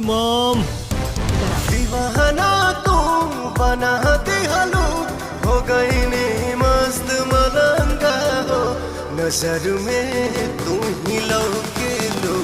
Mom. दीवाना तू बना दे हलो, हो गई नी मस्त मलंगा हो, नजर में तू ही लौके लो,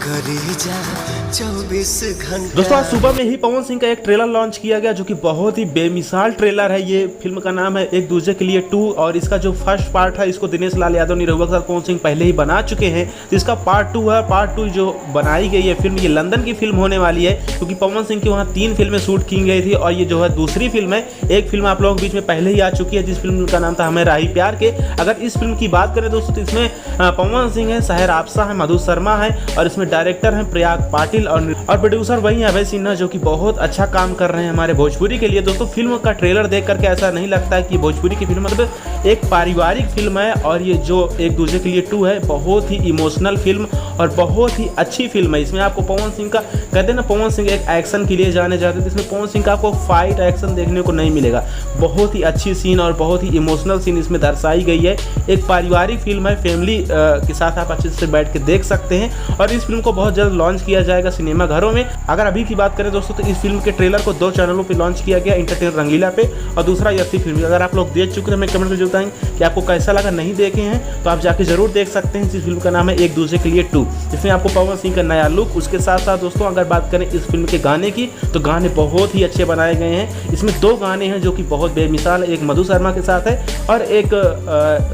करी जा 24 घंटा। दोस्तों आज सुबह में ही पवन सिंह का एक ट्रेलर लॉन्च किया गया जो कि बहुत ही बेमिसाल ट्रेलर है। ये फिल्म का नाम है एक दूसरे के लिए 2 और इसका जो फर्स्ट पार्ट है इसको दिनेश लाल यादव निरहुआ के साथ पवन सिंह पहले ही बना चुके हैं। तो इसका पार्ट 2 है। पार्ट 2 जो बनाई गई है फिल्म, ये लंदन की फिल्म होने वाली है क्योंकि पवन सिंह की वहाँ 3 फिल्में शूट की गई थी और ये जो है दूसरी फिल्म है। एक फिल्म आप लोगों के बीच में पहले ही आ चुकी है जिस फिल्म का नाम था हमें राही प्यार के। अगर इस फिल्म की बात करें दोस्तों तो इसमें पवन सिंह है, सहर आपसा है, मधु शर्मा है और इसमें डायरेक्टर है प्रयाग पाटिल और प्रोड्यूसर वही है अभय सिन्हा जो कि बहुत अच्छा काम कर रहे हैं हमारे भोजपुरी के लिए। दोस्तों फिल्म का ट्रेलर देख करके ऐसा नहीं लगता है कि भोजपुरी की फिल्म, मतलब एक पारिवारिक फिल्म है और ये जो एक दूसरे के लिए 2 है बहुत ही इमोशनल फिल्म और बहुत ही अच्छी फिल्म है। इसमें आपको पवन सिंह का कहते हैं ना, पवन सिंह एक एक्शन के लिए जाने जाते हैं, इसमें पवन सिंह का आपको फाइट एक्शन देखने को नहीं मिलेगा। बहुत ही अच्छी सीन और बहुत ही इमोशनल सीन इसमें दर्शाई गई है। एक पारिवारिक फिल्म है, फैमिली के साथ आप अच्छे से बैठ के देख सकते हैं और इस फिल्म को बहुत जल्द लॉन्च किया जाएगा सिनेमा घरों में। अगर अभी की बात करें दोस्तों तो इस फिल्म के ट्रेलर को 2 चैनलों पे लॉन्च किया गया, इंटरटेन रंगीला पे और दूसरा यसी फिल्म। अगर आप लोग देख चुके हैं हमें कमेंट में बताएंगे कि आपको कैसा लगा। नहीं देखे हैं तो आप जाके जरूर देख सकते हैं। इस फिल्म का नाम है एक दूसरे के लिए 2। इसमें आपको पवन सिंह का नया लुक, उसके साथ साथ दोस्तों अगर बात करें इस फिल्म के गाने की तो गाने बहुत ही अच्छे बनाए गए हैं। इसमें 2 गाने हैं जो कि बहुत बेमिसाल है, एक मधु शर्मा के साथ है और एक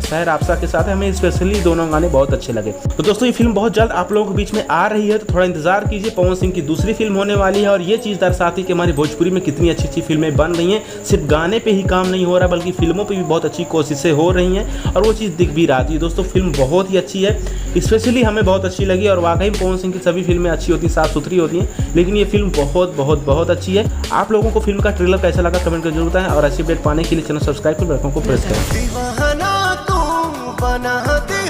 सहर आपसा के साथ है। हमें स्पेशली दोनों गाने बहुत अच्छे लगे। तो दोस्तों ये फिल्म बहुत जल्द आप लोगों के बीच में आ रही है, तो थोड़ा इंतजार कीजिए। पवन सिंह की दूसरी फिल्म होने वाली है और ये चीज़ दर्शाती है कि हमारी भोजपुरी में कितनी अच्छी अच्छी फिल्में बन रही हैं। सिर्फ गाने पे ही काम नहीं हो रहा बल्कि फिल्मों पे भी बहुत अच्छी कोशिशें हो रही हैं और वो चीज़ दिख भी रही है। दोस्तों फिल्म बहुत ही अच्छी है, स्पेशली हमें बहुत अच्छी लगी और वाकई में पवन सिंह की सभी फिल्में अच्छी होती हैं, साफ सुथरी होती हैं, लेकिन ये फिल्म बहुत बहुत बहुत अच्छी है। आप लोगों को फिल्म का ट्रेलर कैसा लगा कमेंट कर जरूर बताएं और अच्छी अपडेट पाने के लिए चैनल सब्सक्राइब कर बेल आइकन को प्रेस करें। दीवाना तू बना दे